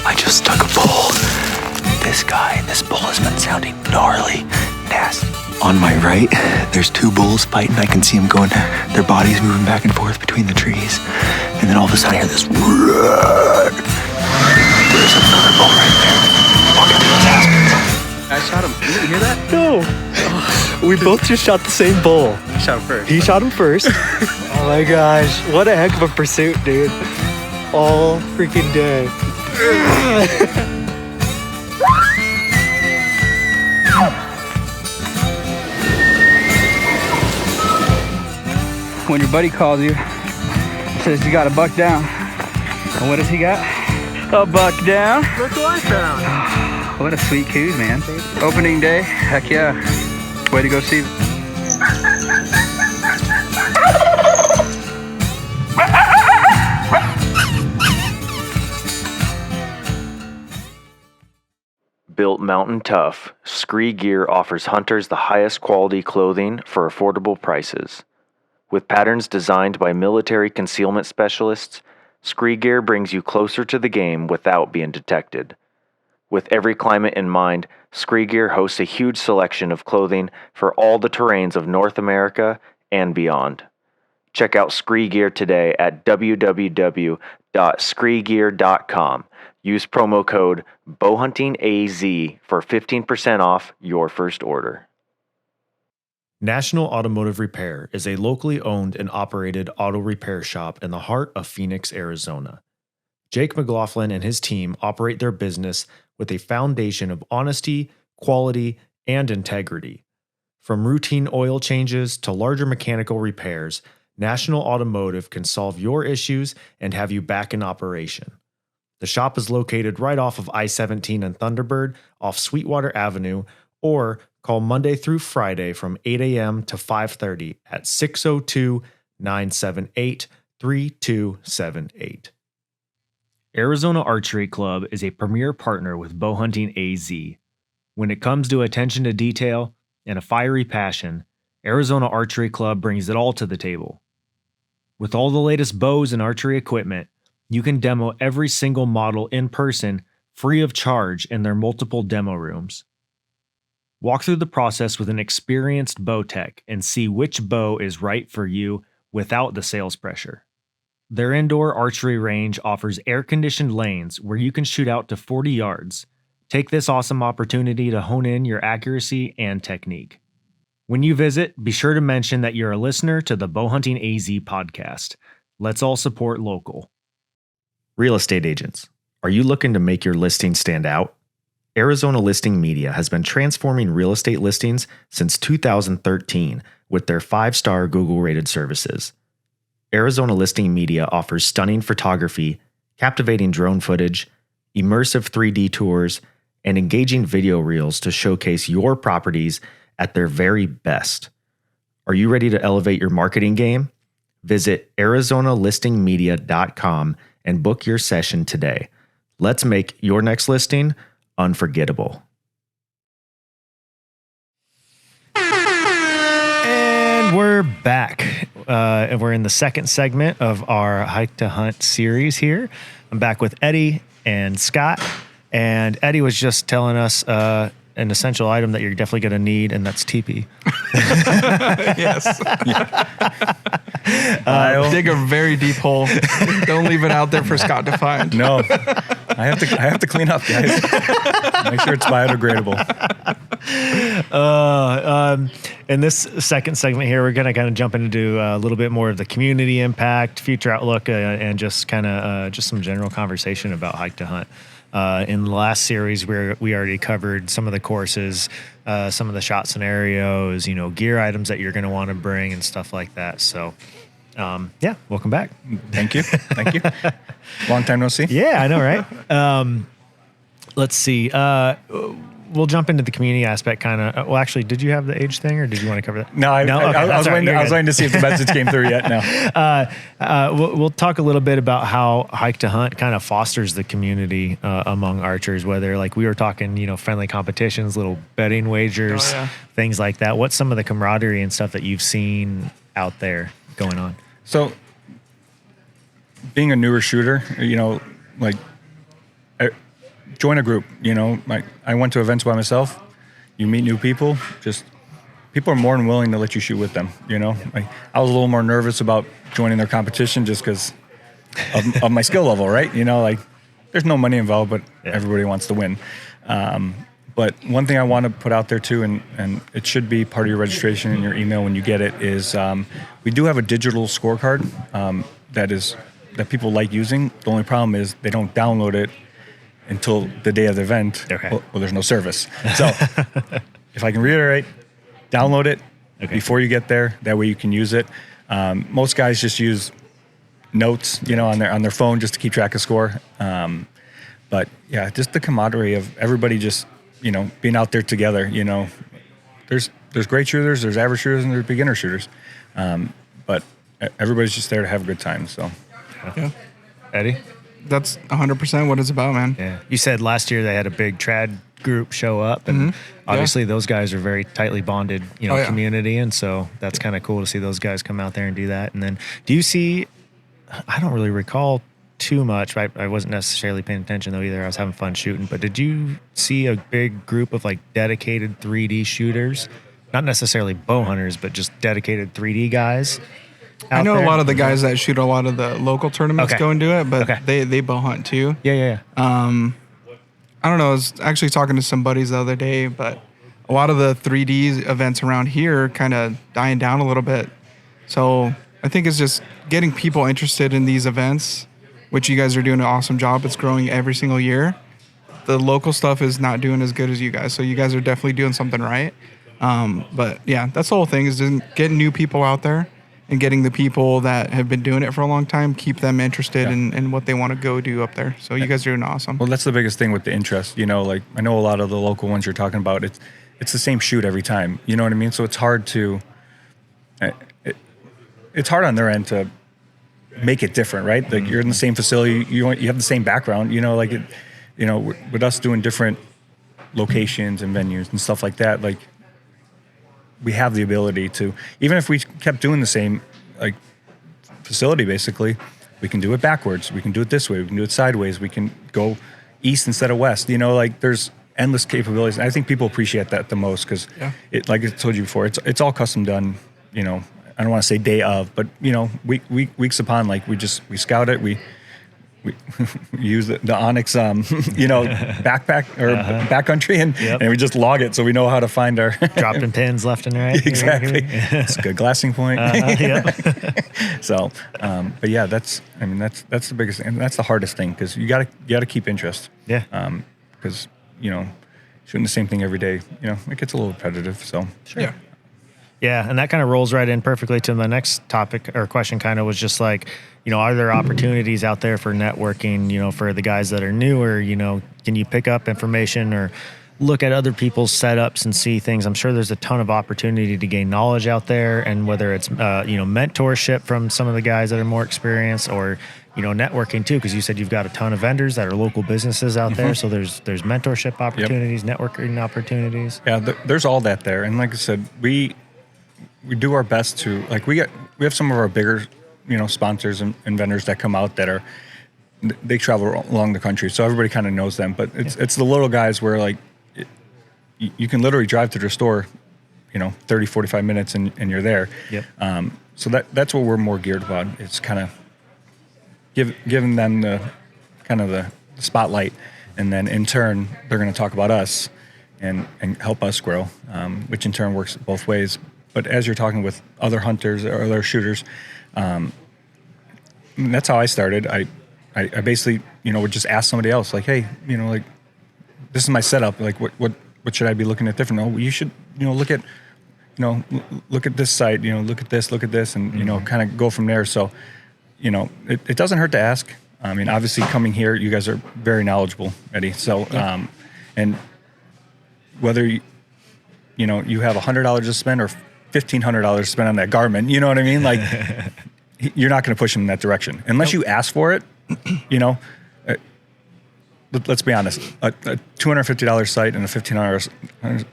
I just stuck a bull. This bull has been sounding gnarly, nasty. On my right, there's two bulls fighting. I can see them going, their bodies moving back and forth between the trees. And then all of a sudden I hear this. There's another bull right there. Walking through his aspens. I shot him. You didn't hear that? No. We both just shot the same bull. I shot him first. He shot him first. Oh my gosh. What a heck of a pursuit, dude. All freaking day. When your buddy calls you, says you got a buck down. And what does he got? A buck down. Look what I found. What a sweet coos, man. Opening day, heck yeah. Way to go, Steve. Built mountain tough, Scree Gear offers hunters the highest quality clothing for affordable prices. With patterns designed by military concealment specialists, Scree Gear brings you closer to the game without being detected. With every climate in mind, Scree Gear hosts a huge selection of clothing for all the terrains of North America and beyond. Check out Scree Gear today at www.screegear.com. Use promo code BowhuntingAZ for 15% off your first order. National Automotive Repair is a locally owned and operated auto repair shop in the heart of Phoenix, Arizona. Jake McLaughlin and his team operate their business with a foundation of honesty, quality, and integrity. From routine oil changes to larger mechanical repairs, National Automotive can solve your issues and have you back in operation. The shop is located right off of I-17 and Thunderbird off Sweetwater Avenue, or call Monday through Friday from 8 a.m. to 5:30 at 602-978-3278. Arizona Archery Club is a premier partner with Bowhunting AZ. When it comes to attention to detail and a fiery passion, Arizona Archery Club brings it all to the table. With all the latest bows and archery equipment, you can demo every single model in person free of charge in their multiple demo rooms. Walk through the process with an experienced bow tech and see which bow is right for you without the sales pressure. Their indoor archery range offers air-conditioned lanes where you can shoot out to 40 yards. Take this awesome opportunity to hone in your accuracy and technique. When you visit, be sure to mention that you're a listener to the Bowhunting AZ podcast. Let's all support local. Real estate agents, are you looking to make your listing stand out? Arizona Listing Media has been transforming real estate listings since 2013 with their 5-star Google-rated services. Arizona Listing Media offers stunning photography, captivating drone footage, immersive 3D tours, and engaging video reels to showcase your properties at their very best. Are you ready to elevate your marketing game? Visit ArizonaListingMedia.com and book your session today. Let's make your next listing unforgettable. And we're back. And we're in the second segment of our Hike to Hunt series here. I'm back with Eddie and Scott. And Eddie was just telling us an essential item that you're definitely going to need, and that's teepee. Yes. Dig a very deep hole. Don't leave it out there for Scott to find. No, I have to clean up, guys. Make sure it's biodegradable. In this second segment here, we're going to kind of jump into a little bit more of the community impact, future outlook, and just kind of just some general conversation about Hike to Hunt. In the last series, we already covered some of the courses, some of the shot scenarios, gear items that you're going to want to bring and stuff like that. So, welcome back. Thank you. Long time no see. Yeah, I know, right? Let's see. We'll jump into the community aspect kind of. Well, actually, did you have the age thing or did you want to cover that? No, I was waiting to see if the message came through yet. No. We'll talk a little bit about how Hike to Hunt kind of fosters the community among archers, whether like we were talking, friendly competitions, little betting wagers, things like that. What's some of the camaraderie and stuff that you've seen out there? going on? So, being a newer shooter, like, join a group. Like I went to events by myself. You meet new people. Just people are more than willing to let you shoot with them. Like I was a little more nervous about joining their competition just because of my skill level, right? Like there's no money involved, but everybody wants to win. But one thing I want to put out there too, and it should be part of your registration in your email when you get it, is we do have a digital scorecard that people like using. The only problem is they don't download it until the day of the event. Okay. Well, there's no service. So if I can reiterate, download it before you get there. That way you can use it. Most guys just use notes, on their phone just to keep track of score. But yeah, just the camaraderie of everybody just, being out there together. There's great shooters, there's average shooters, and there's beginner shooters. But everybody's just there to have a good time. So, Yeah. Eddie? That's 100% what it's about, man. Yeah. You said last year they had a big trad group show up, and obviously those guys are very tightly bonded, community, and so that's kind of cool to see those guys come out there and do that. And then, do you see? I don't really recall too much. I wasn't necessarily paying attention though either. I was having fun shooting. But did you see a big group of like dedicated 3D shooters? Not necessarily bow hunters, but just dedicated 3D guys. I know a lot of the guys that shoot a lot of the local tournaments go and do it, but they bow hunt too. Yeah. I don't know. I was actually talking to some buddies the other day, but a lot of the 3D events around here kind of dying down a little bit. So I think it's just getting people interested in these events, which you guys are doing an awesome job. It's growing every single year. The local stuff is not doing as good as you guys, so you guys are definitely doing something right. But yeah, that's the whole thing, is just getting new people out there and getting the people that have been doing it for a long time, keep them interested in what they want to go do up there. So you guys are doing awesome. Well, that's the biggest thing with the interest. Like I know a lot of the local ones you're talking about. It's the same shoot every time. You know what I mean? So it's hard to. It's hard on their end to make it different, right? Like you're in the same facility, you have the same background. With us doing different locations and venues and stuff like that, like we have the ability to, even if we kept doing the same like facility, basically, we can do it backwards. We can do it this way. We can do it sideways. We can go east instead of west. Like there's endless capabilities. And I think people appreciate that the most because like I told you before, it's all custom done. I don't want to say day of, but weeks upon. Like we scout it. We use the Onyx, backpack or backcountry, and we just log it so we know how to find our dropping pins left and right. Exactly, it's a good glassing point. So, but yeah, that's the biggest thing, and that's the hardest thing because you gotta keep interest. Yeah. Because shooting the same thing every day, it gets a little repetitive. So Yeah. Yeah, and that kind of rolls right in perfectly to my next topic or question. Kind of was just like, are there opportunities out there for networking? For the guys that are newer, can you pick up information or look at other people's setups and see things? I'm sure there's a ton of opportunity to gain knowledge out there, and whether it's mentorship from some of the guys that are more experienced, or networking too, because you said you've got a ton of vendors that are local businesses out there. So there's mentorship opportunities, networking opportunities. Yeah, there's all that there, and like I said, we do our best to, like, we have some of our bigger, sponsors and vendors that come out that they travel along the country, so everybody kind of knows them. But it's the little guys where like you can literally drive to their store, 30, 45 minutes and you're there. Yep. So that's what we're more geared about. It's kind of giving them the spotlight, and then in turn they're going to talk about us and help us grow, which in turn works both ways. But as you're talking with other hunters or other shooters, that's how I started. I basically, would just ask somebody else, like, hey, like, this is my setup. Like, what should I be looking at different? Oh, you should, look at, look at this site. Look at this, and kind of go from there. So, it doesn't hurt to ask. I mean, obviously, coming here, you guys are very knowledgeable, Eddie. So, and whether you have $100 to spend or $1,500 to spend on that garment, you know what I mean? Like, you're not going to push them in that direction unless you ask for it. The let's be honest, a $250 sight and a $1,500,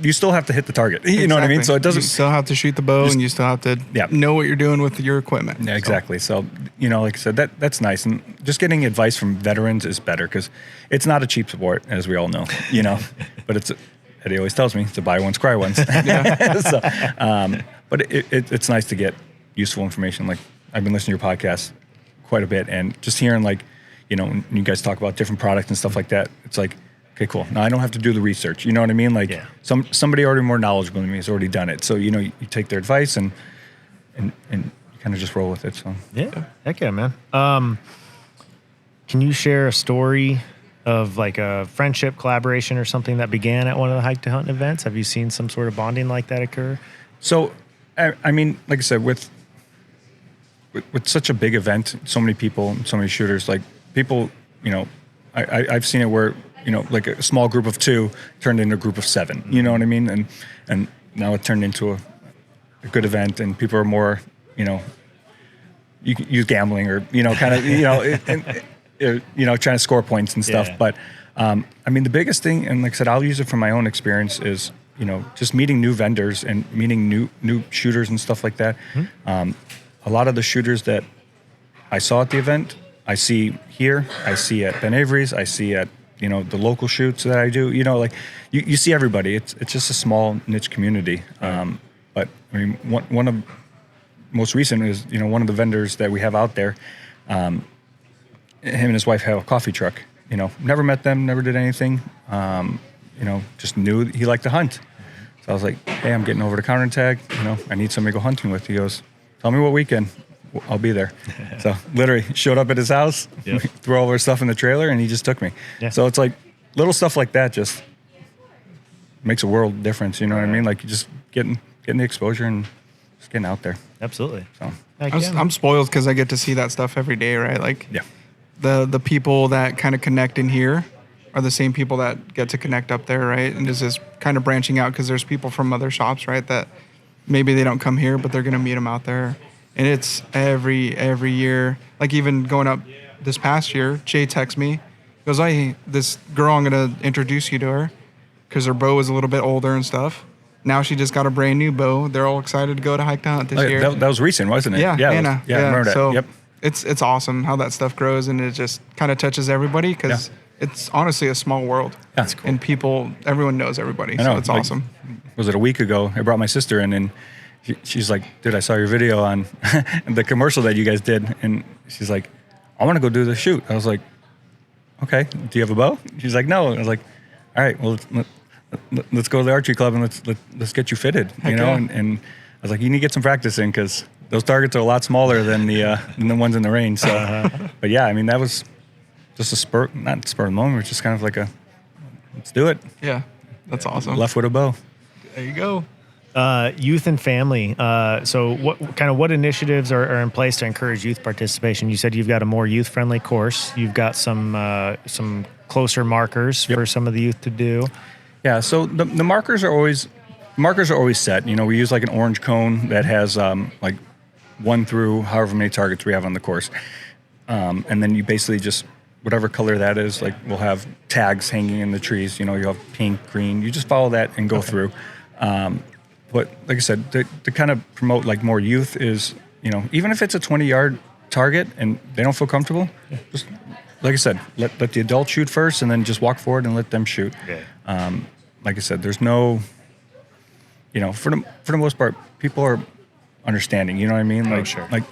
you still have to hit the target. You know what I mean? So it doesn't. You still have to shoot the bow, and you still have to know what you're doing with your equipment. Yeah, exactly. So, like I said, that's nice. And just getting advice from veterans is better because it's not a cheap sport, as we all know, but Eddie always tells me it's a buy once, cry once. So, but it's nice to get useful information. Like I've been listening to your podcast quite a bit, and just hearing when you guys talk about different products and stuff like that, it's like, okay, cool. Now I don't have to do the research. You know what I mean? Like somebody already more knowledgeable than me has already done it. So you take their advice and you kind of just roll with it. So heck yeah, man. Can you share a story of like a friendship, collaboration, or something that began at one of the Hike to Hunt events? Have you seen some sort of bonding like that occur? So, I mean, like I said, with such a big event, so many people, so many shooters, like people, I've seen it where, like a small group of 2 turned into a group of 7, you know what I mean? And now it turned into a good event, and people are more, you use gambling or, kind of, trying to score points and stuff. But, I mean, the biggest thing, and like I said, I'll use it from my own experience, is, just meeting new vendors and meeting new shooters and stuff like that. A lot of the shooters that I saw at the event, I see here, I see at Ben Avery's, I see at, the local shoots that I do, like you see everybody. It's just a small niche community. But I mean, one of most recent is, one of the vendors that we have out there, him and his wife have a coffee truck, never met them, never did anything. Just knew he liked to hunt. So I was like, hey, I'm getting over to Counterattack. I need somebody to go hunting with. He goes, tell me what weekend. I'll be there. So literally showed up at his house, threw all our stuff in the trailer, and he just took me. Yeah. So it's like little stuff like that just makes a world difference. You know what I mean? Like just getting the exposure and just getting out there. Absolutely. So I'm spoiled because I get to see that stuff every day, right? Like the people that kind of connect in here are the same people that get to connect up there, right? And this is kind of branching out because there's people from other shops, right, that maybe they don't come here, but they're going to meet them out there. And it's every year. Like even going up this past year, Jay texts me. He goes, hey, this girl, I'm going to introduce you to her because her bow is a little bit older and stuff. Now she just got a brand new bow. They're all excited to go to Hike to Hunt this year. That was recent, wasn't it? Yeah, Anna. I remember that. So it's awesome how that stuff grows, and it just kind of touches everybody because it's honestly a small world. That's cool. And everyone knows everybody, so it's awesome. Was it a week ago? I brought my sister in, and she's like, dude, I saw your video on the commercial that you guys did. And she's like, I want to go do the shoot. I was like, okay, do you have a bow? She's like, no. I was like, all right, well, let's go to the archery club and let's get you fitted, And I was like, you need to get some practice in because those targets are a lot smaller than the ones in the range. So, but yeah, I mean, that was just not spur of the moment. It was just kind of like let's do it. Yeah, that's awesome. Left with a bow. There you go. Youth and family. So what initiatives are in place to encourage youth participation? You said you've got a more youth-friendly course. You've got some closer markers for some of the youth to do. Yeah, so the markers are always set. We use like an orange cone that has like 1 through however many targets we have on the course. And then you basically just, whatever color that is, like we'll have tags hanging in the trees. You have pink, green. You just follow that and go through. But like I said, to kind of promote like more youth is, even if it's a 20-yard target and they don't feel comfortable, just like I said, let the adult shoot first and then just walk forward and let them shoot. Yeah. Like I said, there's no, for the most part, people are understanding. You know what I mean? Like, sure. Like,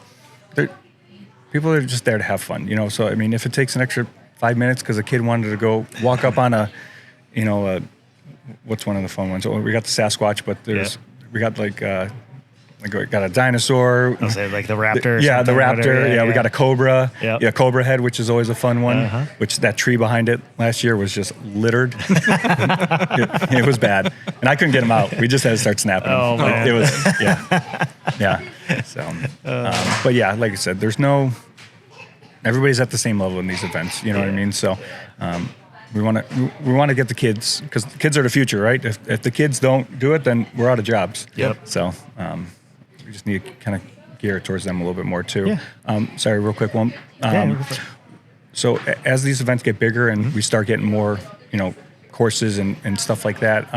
people are just there to have fun. So I mean, if it takes an extra 5 minutes because a kid wanted to go walk up on what's one of the fun ones? Oh, we got the Sasquatch, but we got we got a dinosaur. I'll say like the raptor. The raptor. Whatever, we got a cobra. Yep. Yeah, cobra head, which is always a fun one. Which that tree behind it last year was just littered. it was bad, and I couldn't get him out. We just had to start snapping. Oh man, it was yeah. So, but yeah, like I said, there's no. Everybody's at the same level in these events. You know what I mean? So. We want to get the kids, because the kids are the future, right? If the kids don't do it, then we're out of jobs. Yep. So we just need to kind of gear it towards them a little bit more too. Yeah. Sorry, real quick one. so as these events get bigger and we start getting more, courses and stuff like that,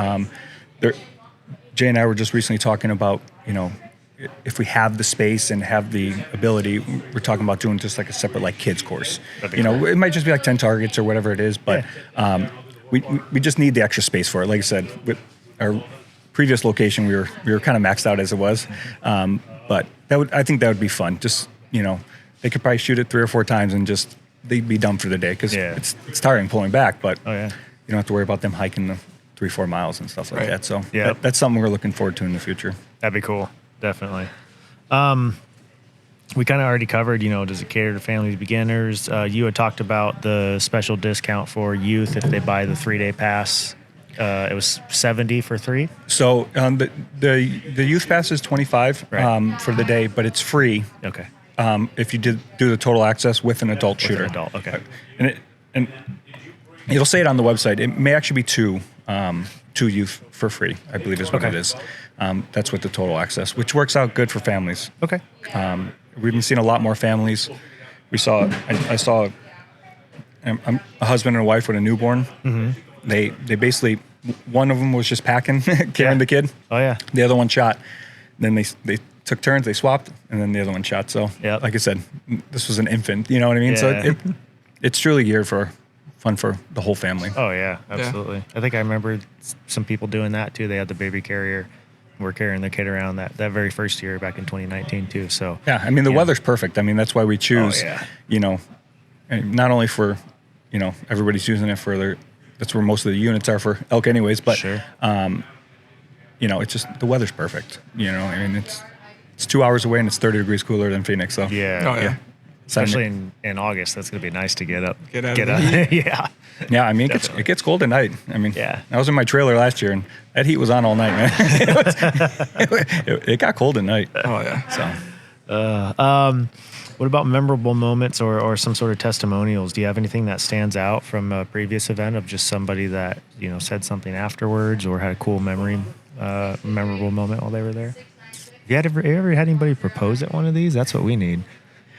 Jay and I were just recently talking about, if we have the space and have the ability, we're talking about doing just like a separate like kids course. It might just be like 10 targets or whatever it is, but we just need the extra space for it. Like I said, with our previous location, we were kind of maxed out as it was, but I think that would be fun. Just they could probably shoot it 3 or 4 times and just they'd be done for the day because it's tiring pulling back, but you don't have to worry about them hiking the 3-4 miles and stuff like that. So that's something we're looking forward to in the future. That'd be cool. Definitely. We kind of already covered, does it cater to families, beginners? You had talked about the special discount for youth if they buy the 3-day pass. It was $70 for 3. So the youth pass is $25 for the day, but it's free. Okay. If you do the total access with an adult shooter. With an adult, okay. And it'll say it on the website. It may actually be two youth for free, I believe is what it is. That's with the total access, which works out good for families. Okay. We've been seeing a lot more families. I saw a husband and a wife with a newborn. Mm-hmm. They basically, one of them was just packing, carrying the kid. Oh yeah. The other one shot. Then they took turns, they swapped, and then the other one shot. So like I said, this was an infant, you know what I mean? Yeah. So it's truly geared for fun for the whole family. Oh yeah, absolutely. I think I remember some people doing that too. They had the baby carrier. We're carrying their kid around that very first year back in 2019 too. So yeah, I mean the weather's perfect. I mean that's why we choose. And not only for everybody's using it for that's where most of the units are for elk anyways. But it's just the weather's perfect. I mean it's 2 hours away and it's 30 degrees cooler than Phoenix. So yeah. Especially in August, that's going to be nice to get out. Get out. Yeah. Yeah, I mean, it gets cold at night. I mean, I was in my trailer last year, and that heat was on all night, man. It got cold at night. Oh, yeah. So, what about memorable moments or some sort of testimonials? Do you have anything that stands out from a previous event of just somebody that, said something afterwards or had a cool memorable moment while they were there? You ever had anybody propose at one of these? That's what we need.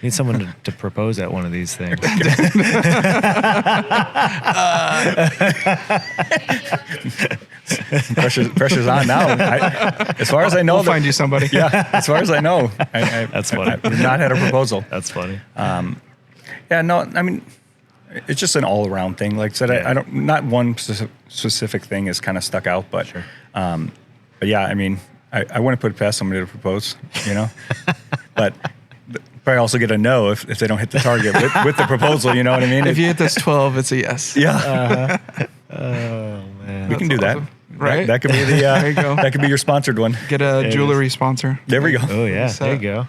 Need someone to propose at one of these things. Pressure's on now. As far as I know, we'll find you somebody. Yeah, as far as I know, that's funny. I've not had a proposal. That's funny. No, I mean, it's just an all-around thing. Like I said, I don't. Not one specific thing is kind of stuck out, but yeah, I mean, I wouldn't put it past somebody to propose, but. Probably also get a no if they don't hit the target with the proposal. You know what I mean? If you hit this 12, it's a yes. Yeah. Oh man, we can do awesome. that. Right? That could be the. There you go. That could be your sponsored one. Get a jewelry sponsor. There we go. Oh yeah, there you go.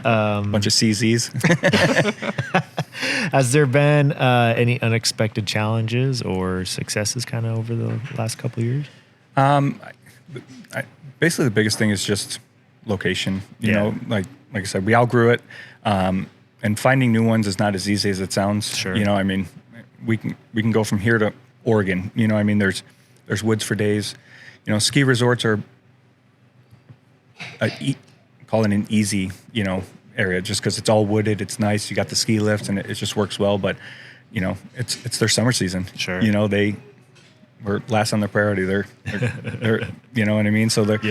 Bunch of CZs. Has there been any unexpected challenges or successes kind of over the last couple of years? Basically, the biggest thing is just location. You know, like I said, we outgrew it, and finding new ones is not as easy as it sounds. Sure. I mean, we can go from here to Oregon. I mean, there's woods for days. Ski resorts are call it an easy area just because it's all wooded. It's nice. You got the ski lifts and it just works well. But it's their summer season. Sure. We're last on the priority. They're you know what I mean? So like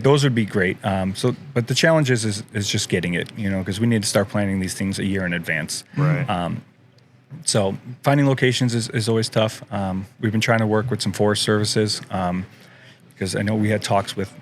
those would be great. But the challenge is just getting it, because we need to start planning these things a year in advance. Right. So finding locations is always tough. We've been trying to work with some forest services, because I know we had talks with,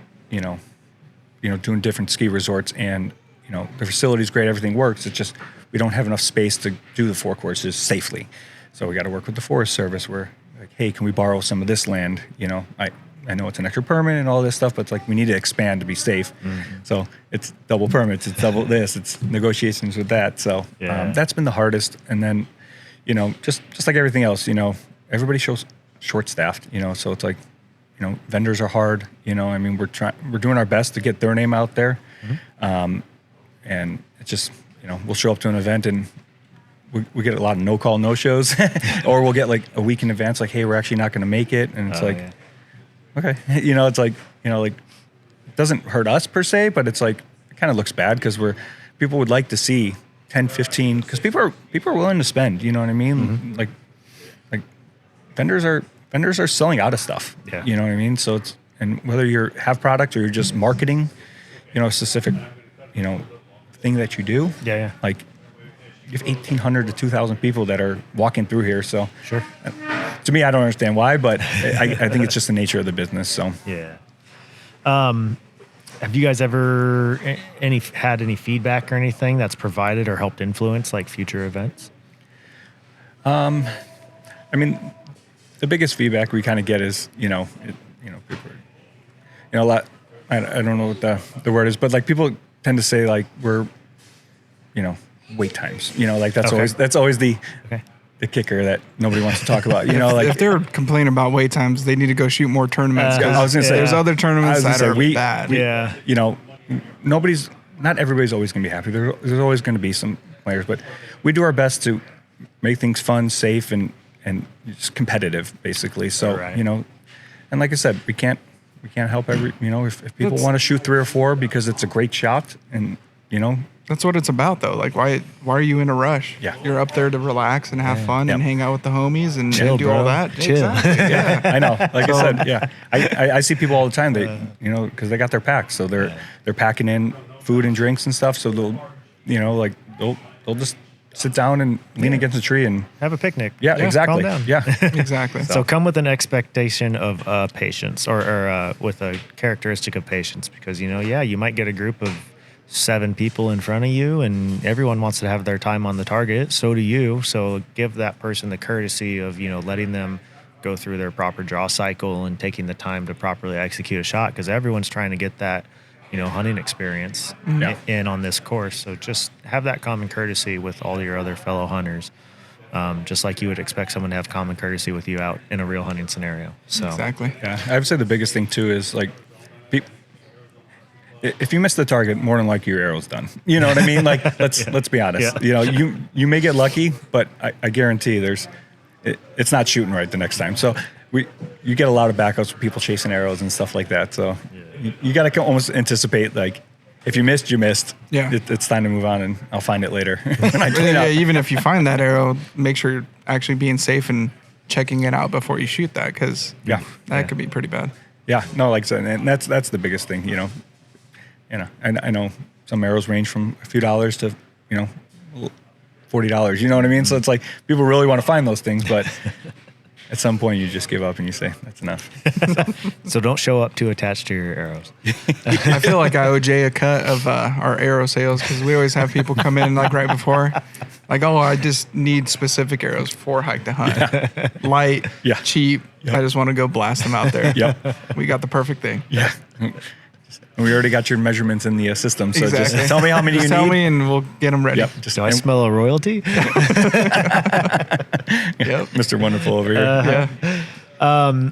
doing different ski resorts, and the facility's great, everything works. It's just we don't have enough space to do the 4 courses safely. So we got to work with the Forest Service. Where like, hey, can we borrow some of this land? I know it's an extra permit and all this stuff, but it's like we need to expand to be safe. Mm-hmm. So it's double permits, it's double this, it's negotiations with that. So that's been the hardest. And then, just like everything else, everybody shows short-staffed. So it's like, vendors are hard. I mean, we're doing our best to get their name out there, and it's just we'll show up to an event and we get a lot of no-call, no-shows, or we'll get like a week in advance, like, hey, we're actually not going to make it, and it's okay, it's like like it doesn't hurt us per se, but it's like it kind of looks bad because people would like to see 10, 15, because people are willing to spend. You know what I mean? Mm-hmm. Like vendors are selling out of stuff. Yeah. You know what I mean? So it's, and whether you have product or you're just marketing, you know, a specific, you know, thing that you do. Yeah. Like you have 1,800 to 2,000 people that are walking through here. So Sure. To me, I don't understand why, but I think it's just the nature of the business. So Yeah. Have you guys ever had any feedback or anything that's provided or helped influence like future events? I mean, the biggest feedback we kind of get is, people are, a lot, I don't know what the word is, but like people tend to say like we're, wait times, like that's always the kicker that nobody wants to talk about, like if they're complaining about wait times, they need to go shoot more tournaments. I was going to say, there's other tournaments that are bad. Not everybody's always going to be happy. There's always going to be some players, but we do our best to make things fun, safe, and just competitive, basically. So, Right. And like I said, we can't help if people want to shoot 3 or 4 because it's a great shot, and That's what it's about, though. Like, why are you in a rush? Yeah. You're up there to relax and have fun and hang out with the homies and Chill, do all bro. that. Chill. Exactly. Yeah. I know. Like I said, yeah. I see people all the time. They, because they got their packs, so they're packing in food and drinks and stuff. So they'll just sit down and lean against a tree and Have a picnic. yeah, exactly. Calm down. Yeah, Exactly. So come with an expectation of patience or with a characteristic of patience because, you might get a group of 7 people in front of you and everyone wants to have their time on the target. So do you. So give that person the courtesy of, letting them go through their proper draw cycle and taking the time to properly execute a shot because everyone's trying to get that, hunting experience in on this course. So just have that common courtesy with all your other fellow hunters. Just like you would expect someone to have common courtesy with you out in a real hunting scenario. So Exactly. yeah. I would say the biggest thing too is like, if you miss the target, more than likely your arrow's done. You know what I mean? Like let's be honest. Yeah. You may get lucky, but I guarantee it's not shooting right the next time. So you get a lot of backups with people chasing arrows and stuff like that. So you got to almost anticipate like if you missed, you missed. Yeah. It's time to move on, and I'll find it later. When I clean Yeah, up. even if you find that arrow, make sure you're actually being safe and checking it out before you shoot that because that could be pretty bad. Yeah, no, like I said, and that's the biggest thing, and I know some arrows range from a few dollars to, $40. You know what I mean? So it's like people really want to find those things, but at some point you just give up and you say that's enough. So don't show up too attached to your arrows. I feel like I owe Jay a cut of our arrow sales because we always have people come in like right before, like, oh, I just need specific arrows for hike to hunt, light, cheap. I just want to go blast them out there. Yep. We got the perfect thing. Yeah. And we already got your measurements in the system, so Exactly. just tell me how many Just you tell need. me and we'll get them ready. Yep. Do I smell a royalty? Yep. Mr. Wonderful over here. Yeah.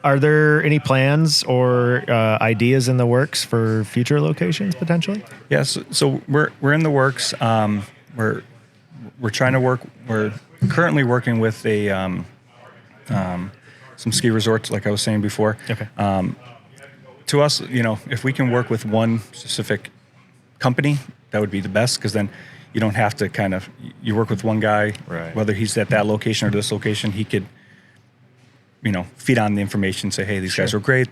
Are there any plans or ideas in the works for future locations potentially? Yes. So we're in the works. We're trying to work. We're currently working with some ski resorts, like I was saying before. Okay. To us, if we can work with one specific company, that would be the best because then you don't have to you work with one guy, Right. whether he's at that location or this location, he could, feed on the information, say, hey, these guys are great.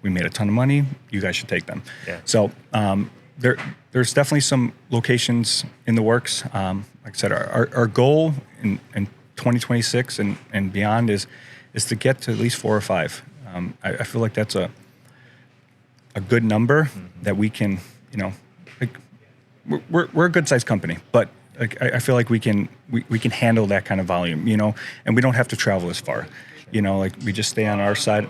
We made a ton of money. You guys should take them. Yeah. So there's definitely some locations in the works. Like I said, our goal in 2026 and beyond is to get to at least 4 or 5. I feel like that's a good number that we can, we're a good sized company, but I feel like we can handle that kind of volume, and we don't have to travel as far, like we just stay on our side,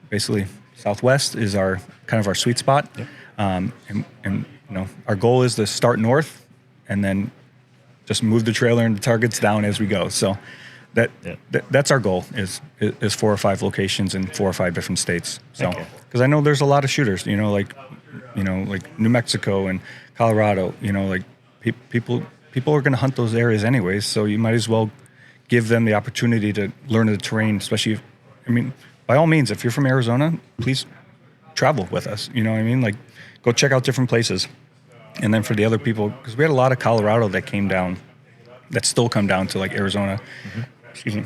basically Southwest is our kind of our sweet spot. Yep. And our goal is to start north and then just move the trailer and the targets down as we go. So that's our goal is 4 or 5 locations in 4 or 5 different states. So, because I know there's a lot of shooters, like New Mexico and Colorado, like people are going to hunt those areas anyways. So you might as well give them the opportunity to learn the terrain, especially by all means, if you're from Arizona, please travel with us. You know what I mean? Like go check out different places. And then for the other people, because we had a lot of Colorado that came down, that still come down to like Arizona. Excuse me.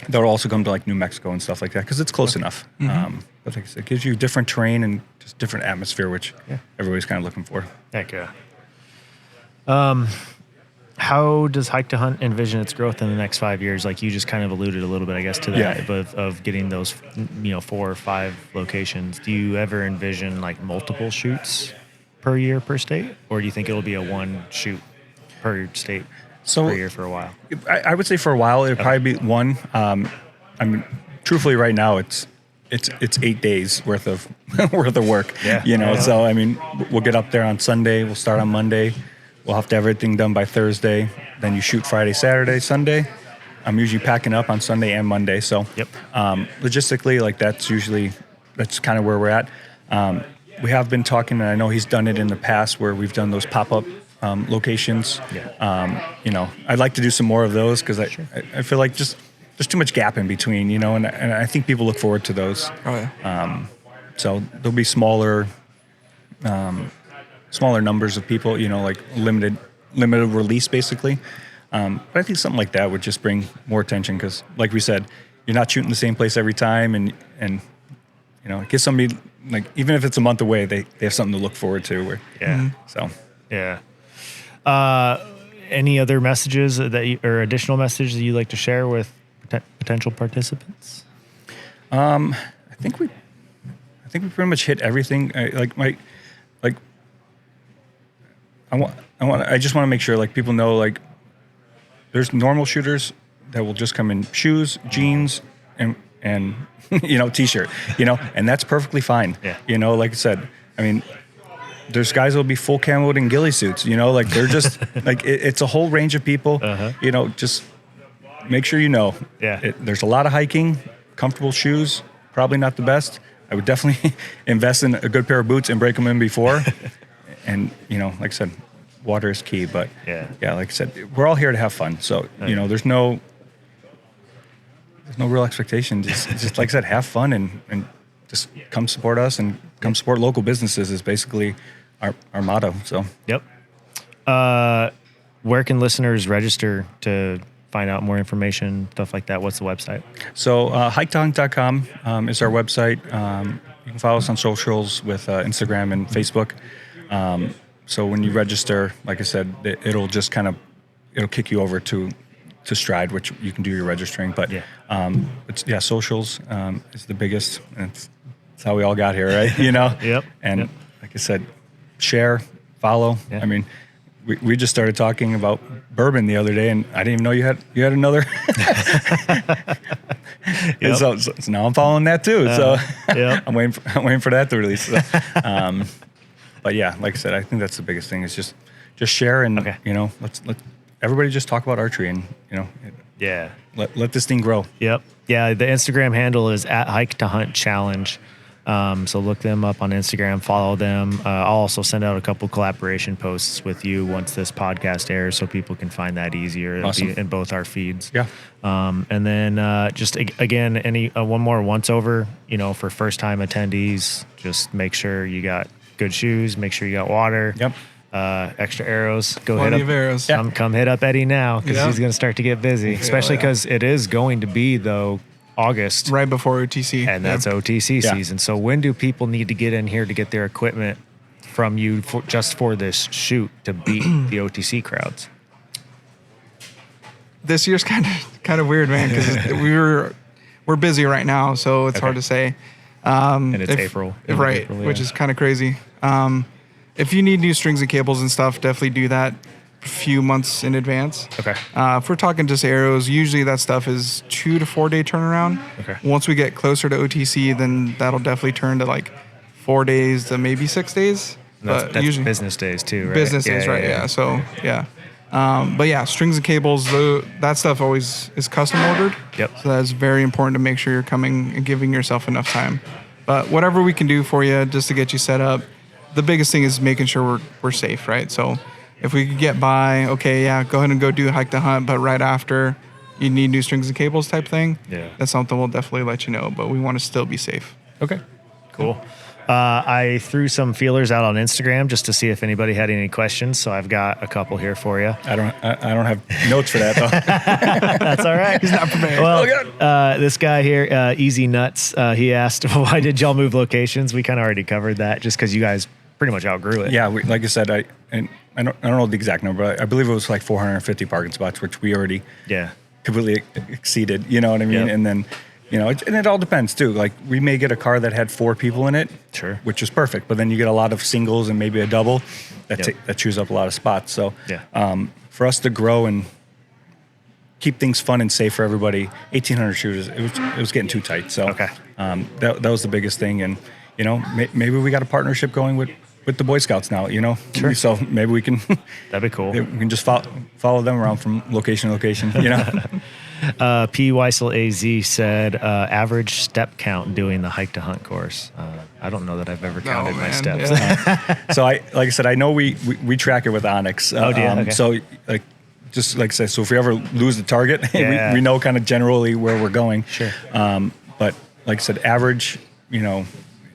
They'll also come to like New Mexico and stuff like that because it's close enough. But like I said, it gives you different terrain and just different atmosphere, which everybody's kind of looking for. Heck yeah. How does Hike to Hunt envision its growth in the next 5 years? Like you just kind of alluded a little bit, I guess, to that of getting those, 4 or 5 locations. Do you ever envision like multiple shoots per year per state, or do you think it'll be a one shoot per state per year for a while? I would say for a while it'd probably be one. I mean, truthfully, right now it's 8 days worth of work. So I mean, we'll get up there on Sunday. We'll start on Monday. We'll have to have everything done by Thursday. Then you shoot Friday, Saturday, Sunday. I'm usually packing up on Sunday and Monday. So logistically, like that's kind of where we're at. We have been talking, and I know he's done it in the past where we've done those pop-up locations. I'd like to do some more of those because I feel like just there's too much gap in between, and I think people look forward to those. So there'll be smaller numbers of people, like limited release basically. But I think something like that would just bring more attention because, like we said, you're not shooting the same place every time, and it gives somebody, like, even if it's a month away, they have something to look forward to. Any other messages or additional messages that you'd like to share with potential participants? I think we pretty much hit everything. I just want to make sure like people know, like, there's normal shooters that will just come in shoes, jeans, and t-shirt, and that's perfectly fine. Like I said, I mean, there's guys that'll be full camoed in ghillie suits, like they're just like, it's a whole range of people, just make sure there's a lot of hiking, comfortable shoes, probably not the best. I would definitely invest in a good pair of boots and break them in before. And, like I said, water is key, but like I said, we're all here to have fun. So, there's no real expectation. Just like I said, have fun and just come support us and come support local businesses is basically our motto. So, where can listeners register to find out more information, stuff like that? What's the website? So, hiketohunt.com is our website. You can follow us on socials with Instagram and Facebook. So when you register, like I said, it'll just it'll kick you over to Stride, which you can do your registering. But socials is the biggest. And it's how we all got here, right? And like I said, share, follow. Yeah. I mean, we just started talking about bourbon the other day, and I didn't even know you had another. So now I'm following that too. So I'm waiting for that to release. So, but yeah, like I said, I think that's the biggest thing is just share and let everybody just talk about archery and let this thing grow. Yep. Yeah. The Instagram handle is @HikeToHuntChallenge. So look them up on Instagram, follow them. I'll also send out a couple collaboration posts with you once this podcast airs so people can find that easier. Awesome. It'll be in both our feeds. Yeah. And then just again, one more once over, for first time attendees, just make sure you got good shoes, make sure you got water. Yep. Extra arrows. Plenty of arrows. Come hit up Eddie now because he's going to start to get busy, especially because it is going to be August, right before OTC, and that's OTC season. So when do people need to get in here to get their equipment from you just for this shoot to beat the OTC crowds? This year's kind of weird, man, because we're busy right now, so it's hard to say. And it's April, right? April, which is kind of crazy. If you need new strings and cables and stuff, definitely do that a few months in advance. Okay. If we're talking just arrows, usually that stuff is 2 to 4 day turnaround. Okay. Once we get closer to OTC, then that'll definitely turn to like 4 days to maybe 6 days. That's usually business days too, right? Business days, right? Yeah. So but yeah, strings and cables, that stuff always is custom ordered. Yep. So that's very important to make sure you're coming and giving yourself enough time. But whatever we can do for you just to get you set up, the biggest thing is making sure we're safe, right? So if we could get by, go ahead and go do Hike to Hunt, but right after you need new strings and cables type thing, that's something we'll definitely let you know, but we want to still be safe. Okay, cool. I threw some feelers out on Instagram just to see if anybody had any questions. So I've got a couple here for you. I don't have notes for that though. That's all right. He's not prepared. Well, this guy here, Easy Nuts, he asked, why did y'all move locations? We kind of already covered that just because you guys pretty much outgrew it. Yeah, like I said, I don't know the exact number, but I believe it was like 450 parking spots, which we already completely exceeded. You know what I mean? Yep. And then, and it all depends too. Like we may get a car that had 4 people in it, sure, which is perfect. But then you get a lot of singles and maybe a double that chews up a lot of spots. So for us to grow and keep things fun and safe for everybody, 1,800 shooters, it was getting too tight. So that was the biggest thing. And maybe we got a partnership going with the Boy Scouts now, Sure. So maybe we can. That'd be cool. We can just follow them around from location to location, P. Weissel AZ said, average step count doing the hike to hunt course. I don't know that I've ever counted my steps. Yeah. So like I said, I know we track it with Onyx. Okay. So just like I said, so if we ever lose the target, we know kind of generally where we're going. Sure. But like I said, average,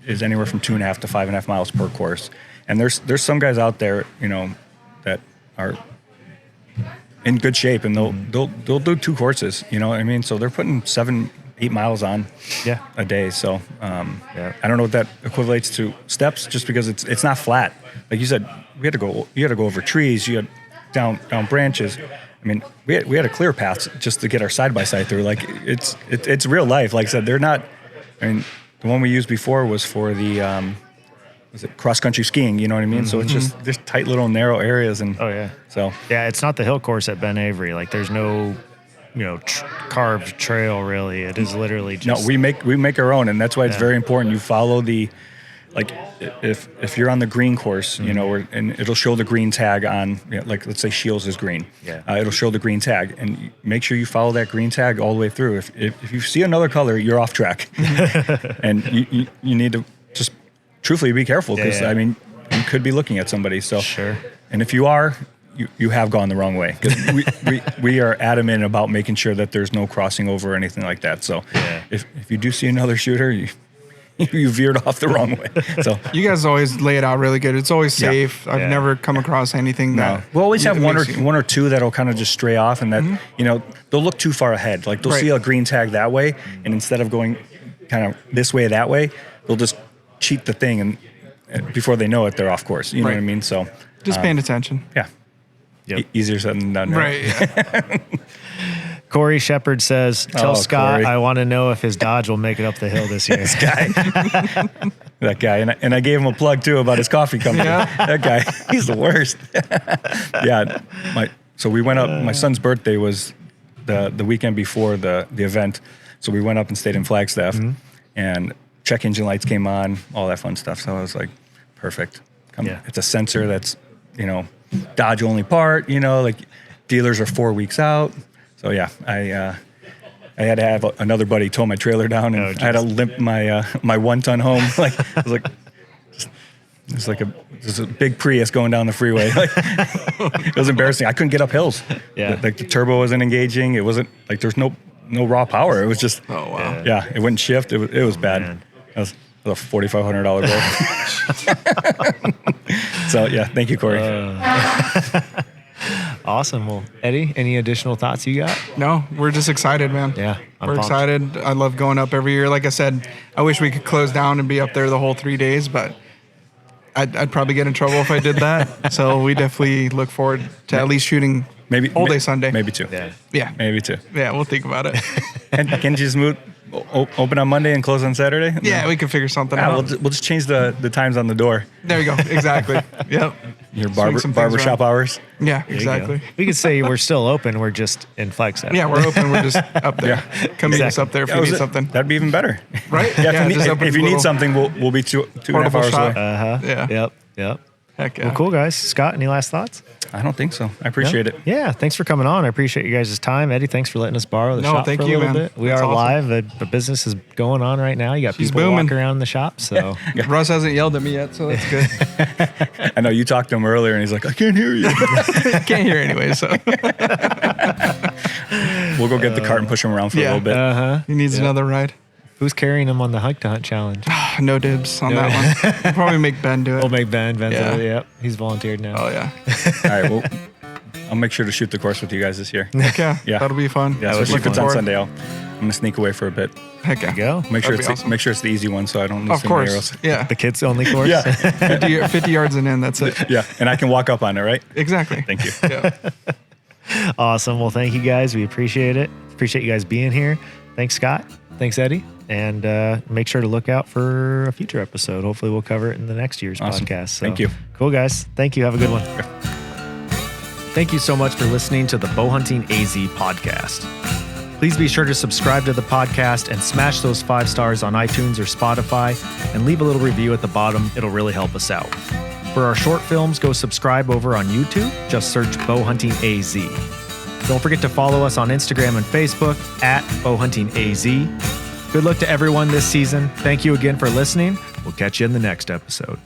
is anywhere from 2.5 to 5.5 miles per course. And there's some guys out there, that are in good shape, and they'll do 2 courses. You know what I mean? So they're putting 7-8 miles on a day. So I don't know what that equates to steps, just because it's not flat. Like you said, you had to go over trees, you had down branches. I mean, we had a clear path just to get our side by side through. Like it's real life. Like I said, they're not. I mean, the one we used before was for the was it cross country skiing? You know what I mean? So it's just tight little narrow areas, and so it's not the hill course at Ben Avery. Like there's no carved trail really. It is literally just we make our own, and that's why it's very important you follow the. Like if you're on the green course, and it'll show the green tag on, like let's say Shields is green. It'll show the green tag, and make sure you follow that green tag all the way through. If you see another color, you're off track, and you need to just truthfully be careful, because I mean you could be looking at somebody. So sure. And if you are, you have gone the wrong way, because we are adamant about making sure that there's no crossing over or anything like that. So if you do see another shooter, you veered off the wrong way. So you guys always lay it out really good. It's always safe. I've never come across anything that we'll always have one or two that'll kind of just stray off, and that they'll look too far ahead. Like they'll see a green tag that way, and instead of going kind of this way that way, they'll just cheat the thing, and before they know it, they're off course. You know what I mean? So just paying attention. Yeah. Yep. Easier said than done. Right. Yeah. Corey Shepard says, tell Scott Corey. I want to know if his Dodge will make it up the hill this year. This guy. That guy. And I gave him a plug, too, about his coffee company. That guy, he's the worst. So we went up. My son's birthday was the weekend before the event. So we went up and stayed in Flagstaff. And check engine lights came on, all that fun stuff. So I was like, perfect. It's a sensor that's, Dodge only part, like dealers are 4 weeks out. So I had to have another buddy tow my trailer down, and I had to limp my 1-ton home. Like it's like a big Prius going down the freeway. Like, it was embarrassing. I couldn't get up hills. Like the turbo wasn't engaging. It wasn't like there's no raw power. It was just it wouldn't shift. It was bad. It was a $4,500 bill. So thank you, Corey. Awesome. Well, Eddie, any additional thoughts you got? No, we're just excited, man. Yeah, we're excited. I love going up every year. Like I said, I wish we could close down and be up there the whole 3 days, but I'd probably get in trouble if I did that. So we definitely look forward to at least shooting all day Sunday. Maybe 2. Yeah. Maybe 2. Yeah, we'll think about it. And can you just open on Monday and close on Saturday? Yeah, we can figure something out. We'll just change the times on the door. There you go. Exactly. Yep. Your barbershop hours. Yeah, exactly. We could say we're still open. We're just in Flagstaff. Yeah, we're open. We're just up there. Come meet us up there if you need something. That'd be even better. Right? If you need something, we'll be 2.5 hours away. Yeah. Yep. Heck yeah. Well, cool, guys. Scott, any last thoughts? I don't think so. I appreciate it. Yeah, thanks for coming on. I appreciate you guys' time. Eddie, thanks for letting us borrow the shop for a little bit. We are live. The business is going on right now. You got people walking around the shop. So Russ hasn't yelled at me yet, so that's good. I know you talked to him earlier, and he's like, I can't hear you. Can't hear anyway, so. We'll go get the cart and push him around for a little bit. He needs another ride. Who's carrying him on the hike to hunt challenge? No dibs on that one. We'll probably make Ben do it. We'll make Ben. Ben's Yeah. yep. He's volunteered now. Oh yeah. All right. Well, I'll make sure to shoot the course with you guys this year. Heck yeah. Yeah. That'll be fun. Yeah, would be especially if it's on forward. Sunday. I'm gonna sneak away for a bit. Heck yeah. Go. Make sure That'd be awesome. make sure it's the easy one, so I don't lose Of too many course. arrows. Yeah. The kids only course. Yeah. 50 yards and in. That's it. Yeah, and I can walk up on it, right? Exactly. Thank you. Yeah. Awesome. Well, thank you guys. We appreciate it. Appreciate you guys being here. Thanks, Scott. Thanks, Eddie. And make sure to look out for a future episode. Hopefully, we'll cover it in the next year's Awesome. podcast. So, Thank you. Cool, guys. Thank you. Have a good one. Thank you so much for listening to the Bowhunting AZ podcast. Please be sure to subscribe to the podcast and smash those 5 stars on iTunes or Spotify and leave a little review at the bottom. It'll really help us out. For our short films, go subscribe over on YouTube. Just search Bowhunting AZ. Don't forget to follow us on Instagram and Facebook at Bowhunting AZ. Good luck to everyone this season. Thank you again for listening. We'll catch you in the next episode.